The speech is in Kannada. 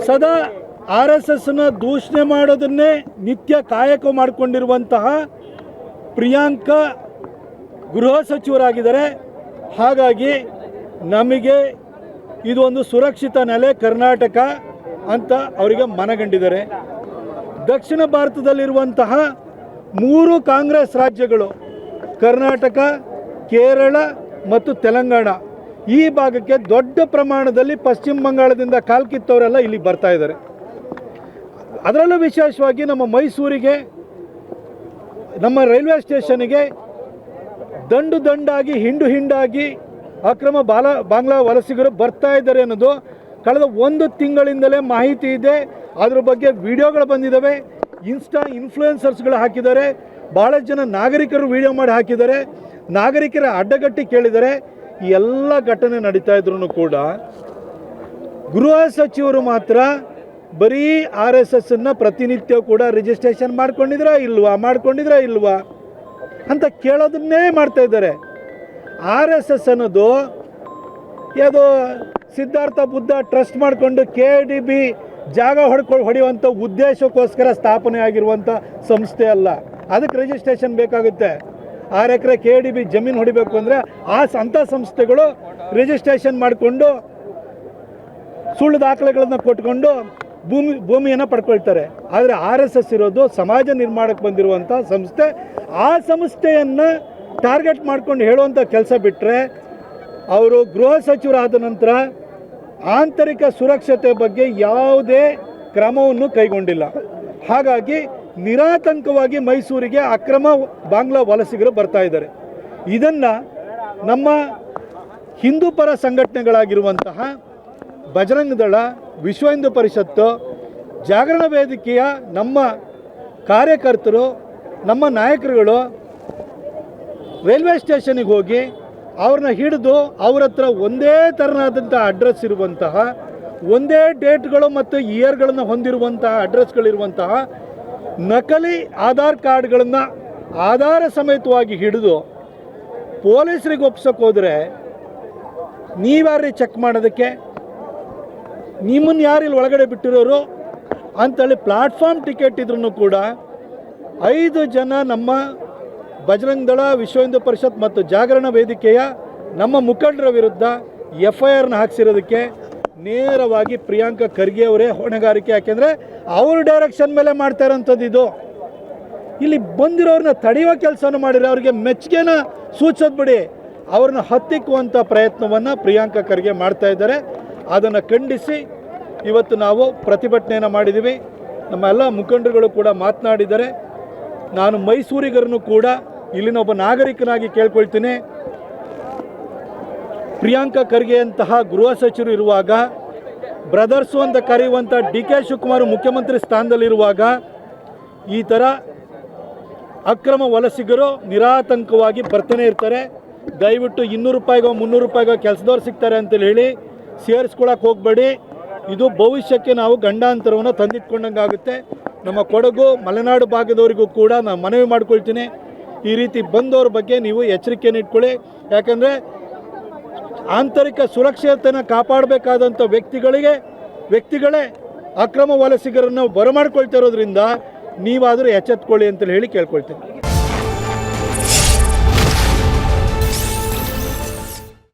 ಸದಾ RSSನ ದೂಷಣೆ ಮಾಡೋದನ್ನೇ ನಿತ್ಯ ಕಾಯಕ ಮಾಡಿಕೊಂಡಿರುವಂತಹ ಪ್ರಿಯಾಂಕಾ ಗೃಹ ಸಚಿವರಾಗಿದ್ದಾರೆ. ಹಾಗಾಗಿ ನಮಗೆ ಇದು ಒಂದು ಸುರಕ್ಷಿತ ನೆಲೆ ಕರ್ನಾಟಕ ಅಂತ ಅವರಿಗೆ ಮನಗಂಡಿದ್ದಾರೆ. ದಕ್ಷಿಣ ಭಾರತದಲ್ಲಿರುವಂತಹ 3 ಕಾಂಗ್ರೆಸ್ ರಾಜ್ಯಗಳು ಕರ್ನಾಟಕ, ಕೇರಳ ಮತ್ತು ತೆಲಂಗಾಣ ಈ ಭಾಗಕ್ಕೆ ದೊಡ್ಡ ಪ್ರಮಾಣದಲ್ಲಿ ಪಶ್ಚಿಮ ಬಂಗಾಳದಿಂದ ಕಾಲ್ಕಿತ್ತವರೆಲ್ಲ ಇಲ್ಲಿ ಬರ್ತಾ ಇದ್ದಾರೆ. ಅದರಲ್ಲೂ ವಿಶೇಷವಾಗಿ ನಮ್ಮ ಮೈಸೂರಿಗೆ, ನಮ್ಮ ರೈಲ್ವೆ ಸ್ಟೇಷನ್ಗೆ ದಂಡಾಗಿ ಹಿಂಡಾಗಿ ಅಕ್ರಮ ಬಾಂಗ್ಲಾ ವಲಸಿಗರು ಬರ್ತಾ ಇದ್ದಾರೆ ಅನ್ನೋದು ಕಳೆದ 1 ತಿಂಗಳಿಂದಲೇ ಮಾಹಿತಿ ಇದೆ. ಅದ್ರ ಬಗ್ಗೆ ವಿಡಿಯೋಗಳು ಬಂದಿದ್ದಾವೆ. ಇನ್ಫ್ಲೂಯೆನ್ಸರ್ಸ್ಗಳು ಹಾಕಿದ್ದಾರೆ. ಭಾಳಷ್ಟು ಜನ ನಾಗರಿಕರು ವಿಡಿಯೋ ಮಾಡಿ ಹಾಕಿದ್ದಾರೆ. ನಾಗರಿಕರ ಅಡ್ಡಗಟ್ಟಿ ಕೇಳಿದ್ದಾರೆ. ಈ ಎಲ್ಲ ಘಟನೆ ನಡೀತಾ ಇದ್ರೂ ಕೂಡ ಗೃಹ ಸಚಿವರು ಮಾತ್ರ ಬರೀ RSSನ ಪ್ರತಿನಿತ್ಯ ಕೂಡ ರಿಜಿಸ್ಟ್ರೇಷನ್ ಮಾಡ್ಕೊಂಡಿದ್ರಾ ಇಲ್ವಾ ಅಂತ ಕೇಳೋದನ್ನೇ ಮಾಡ್ತಾ ಇದ್ದಾರೆ. RSS ಅನ್ನೋದು ಯಾವುದೋ ಸಿದ್ಧಾರ್ಥ ಬುದ್ಧ ಟ್ರಸ್ಟ್ ಮಾಡಿಕೊಂಡು KDB ಜಾಗ ಹೊಡೆಯುವಂಥ ಉದ್ದೇಶಕ್ಕೋಸ್ಕರ ಸ್ಥಾಪನೆ ಆಗಿರುವಂಥ ಸಂಸ್ಥೆ ಅಲ್ಲ. ಅದಕ್ಕೆ ರಿಜಿಸ್ಟ್ರೇಷನ್ ಬೇಕಾಗುತ್ತೆ. 6 ಎಕರೆ KDB ಜಮೀನು ಹೊಡಿಬೇಕು ಅಂದರೆ ಅಂಥ ಸಂಸ್ಥೆಗಳು ರಿಜಿಸ್ಟ್ರೇಷನ್ ಮಾಡಿಕೊಂಡು ಸುಳ್ಳು ದಾಖಲೆಗಳನ್ನು ಕೊಟ್ಕೊಂಡು ಭೂಮಿಯನ್ನು ಪಡ್ಕೊಳ್ತಾರೆ. ಆದರೆ RSS ಇರೋದು ಸಮಾಜ ನಿರ್ಮಾಣಕ್ಕೆ ಬಂದಿರುವಂಥ ಸಂಸ್ಥೆ. ಆ ಸಂಸ್ಥೆಯನ್ನು ಟಾರ್ಗೆಟ್ ಮಾಡ್ಕೊಂಡು ಹೇಳುವಂಥ ಕೆಲಸ ಬಿಟ್ಟರೆ ಅವರು ಗೃಹ ಸಚಿವರಾದ ನಂತರ ಆಂತರಿಕ ಸುರಕ್ಷತೆ ಬಗ್ಗೆ ಯಾವುದೇ ಕ್ರಮವನ್ನು ಕೈಗೊಂಡಿಲ್ಲ. ಹಾಗಾಗಿ ನಿರಾತಂಕವಾಗಿ ಮೈಸೂರಿಗೆ ಅಕ್ರಮ ಬಾಂಗ್ಲಾ ವಲಸಿಗರು ಬರ್ತಾ ಇದ್ದಾರೆ. ಇದನ್ನು ನಮ್ಮ ಹಿಂದೂ ಪರ ಸಂಘಟನೆಗಳಾಗಿರುವಂತಹ ಬಜರಂಗ ದಳ, ವಿಶ್ವ ಹಿಂದೂ ಪರಿಷತ್ತು, ಜಾಗರಣ ವೇದಿಕೆಯ ನಮ್ಮ ಕಾರ್ಯಕರ್ತರು, ನಮ್ಮ ನಾಯಕರುಗಳು ರೈಲ್ವೆ ಸ್ಟೇಷನಿಗೆ ಹೋಗಿ ಅವ್ರನ್ನ ಹಿಡಿದು ಅವ್ರ ಹತ್ರ ಒಂದೇ ಥರನಾದಂಥ ಅಡ್ರೆಸ್ ಇರುವಂತಹ, ಒಂದೇ ಡೇಟ್ಗಳು ಮತ್ತು ಇಯರ್ಗಳನ್ನು ಹೊಂದಿರುವಂತಹ ಅಡ್ರೆಸ್ಗಳಿರುವಂತಹ ನಕಲಿ ಆಧಾರ್ ಕಾರ್ಡ್ಗಳನ್ನು ಆಧಾರ ಸಮೇತವಾಗಿ ಹಿಡಿದು ಪೊಲೀಸರಿಗೆ ಒಪ್ಸೋಕೆ ಹೋದರೆ ನೀವ್ಯಾರೀ ಚೆಕ್ ಮಾಡೋದಕ್ಕೆ? ನಿಮ್ಮನ್ನು ಯಾರಿಲ್ಲಿ ಒಳಗಡೆ ಬಿಟ್ಟಿರೋರು ಅಂಥೇಳಿ ಪ್ಲಾಟ್ಫಾರ್ಮ್ ಟಿಕೆಟ್ ಇದ್ರೂ ಕೂಡ 5 ಜನ ನಮ್ಮ ಬಜರಂಗ ದಳ, ವಿಶ್ವ ಹಿಂದೂ ಪರಿಷತ್ ಮತ್ತು ಜಾಗರಣ ವೇದಿಕೆಯ ನಮ್ಮ ಮುಖಂಡರ ವಿರುದ್ಧ FIRನ ಹಾಕ್ಸಿರೋದಕ್ಕೆ ನೇರವಾಗಿ ಪ್ರಿಯಾಂಕಾ ಖರ್ಗೆ ಅವರೇ ಹೊಣೆಗಾರಿಕೆ. ಯಾಕೆಂದರೆ ಅವ್ರ ಡೈರೆಕ್ಷನ್ ಮೇಲೆ ಮಾಡ್ತಾ ಇರೋಂಥದ್ದು ಇದು. ಇಲ್ಲಿ ಬಂದಿರೋರನ್ನ ತಡೆಯುವ ಕೆಲಸವನ್ನು ಮಾಡಿದ್ರೆ ಅವ್ರಿಗೆ ಮೆಚ್ಚುಗೆನ ಸೂಚಿಸೋದು ಬಿಡಿ, ಅವ್ರನ್ನ ಹತ್ತಿಕ್ಕುವಂಥ ಪ್ರಯತ್ನವನ್ನು ಪ್ರಿಯಾಂಕಾ ಖರ್ಗೆ ಮಾಡ್ತಾ ಇದ್ದಾರೆ. ಅದನ್ನು ಖಂಡಿಸಿ ಇವತ್ತು ನಾವು ಪ್ರತಿಭಟನೆಯನ್ನು ಮಾಡಿದ್ದೀವಿ. ನಮ್ಮ ಎಲ್ಲ ಮುಖಂಡರುಗಳು ಕೂಡ ಮಾತನಾಡಿದ್ದಾರೆ. ನಾನು ಮೈಸೂರಿಗರನ್ನು ಕೂಡ ಇಲ್ಲಿನ ಒಬ್ಬ ನಾಗರಿಕನಾಗಿ ಕೇಳ್ಕೊಳ್ತೀನಿ, ಪ್ರಿಯಾಂಕಾ ಖರ್ಗೆ ಅಂತಹ ಗೃಹ ಸಚಿವರು ಇರುವಾಗ, ಬ್ರದರ್ಸು ಅಂತ ಕರೆಯುವಂಥ DK ಶಿವಕುಮಾರ್ ಮುಖ್ಯಮಂತ್ರಿ ಸ್ಥಾನದಲ್ಲಿರುವಾಗ ಈ ಥರ ಅಕ್ರಮ ವಲಸಿಗರು ನಿರಾತಂಕವಾಗಿ ಬರ್ತಾನೆ ಇರ್ತಾರೆ. ದಯವಿಟ್ಟು 200 ರೂಪಾಯಿಗೋ 300 ರೂಪಾಯಿಗೋ ಕೆಲಸದವ್ರು ಸಿಗ್ತಾರೆ ಅಂತೇಳಿ ಹೇಳಿ ಸೇರಿಸ್ಕೊಳಕ್ಕೆ ಹೋಗಬೇಡಿ. ಇದು ಭವಿಷ್ಯಕ್ಕೆ ನಾವು ಗಂಡಾಂತರವನ್ನು ತಂದಿಟ್ಕೊಂಡಂಗೆ ಆಗುತ್ತೆ. ನಮ್ಮ ಕೊಡಗು, ಮಲೆನಾಡು ಭಾಗದವರಿಗೂ ಕೂಡ ನಾನು ಮನವಿ ಮಾಡ್ಕೊಳ್ತೀನಿ, ಈ ರೀತಿ ಬಂದವ್ರ ಬಗ್ಗೆ ನೀವು ಎಚ್ಚರಿಕೆಯನ್ನು ಇಟ್ಕೊಳ್ಳಿ. ಯಾಕಂದರೆ ಆಂತರಿಕ ಸುರಕ್ಷತೆಯನ್ನು ಕಾಪಾಡಬೇಕಾದಂಥ ವ್ಯಕ್ತಿಗಳೇ ಅಕ್ರಮ ವಲಸಿಗರನ್ನು ಬರಮಾಡ್ಕೊಳ್ತಾ ಇರೋದ್ರಿಂದ ನೀವಾದರೂ ಎಚ್ಚೆತ್ಕೊಳ್ಳಿ ಅಂತೇಳಿ ಹೇಳಿ ಕೇಳ್ಕೊಳ್ತೀನಿ.